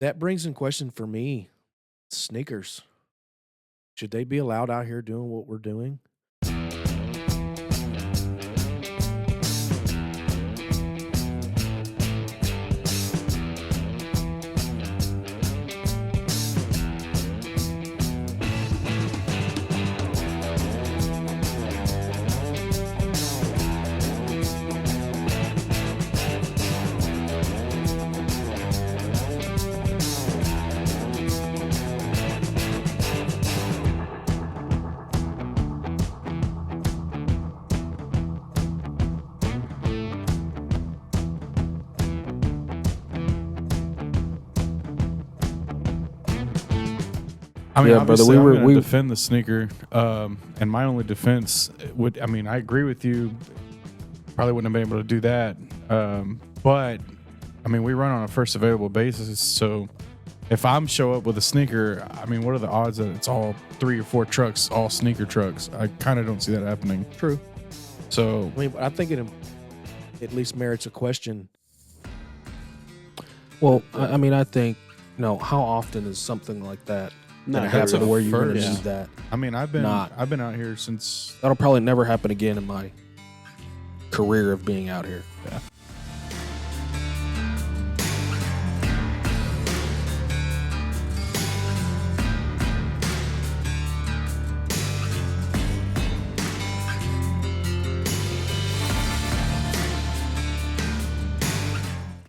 That brings in question for me, sneakers. Should they be allowed out here doing what we're doing? I mean, Yeah, brother, obviously, we I'm were- going we- to defend the sneaker, and my only defense would, I mean, I agree with you. Probably wouldn't have been able to do that, but I mean, we run on a first available basis. So if I'm show up with a sneaker, I mean, what are the odds that it's all 3 or 4 trucks, all sneaker trucks? I kind of don't see that happening. True. So I mean, I think it at least merits a question. Well, I mean, I think, how often is something like that going to that's happen a to where you're going to first. need that? I mean, I've been Not. out here since. That'll probably never happen again in my career of being out here. Yeah.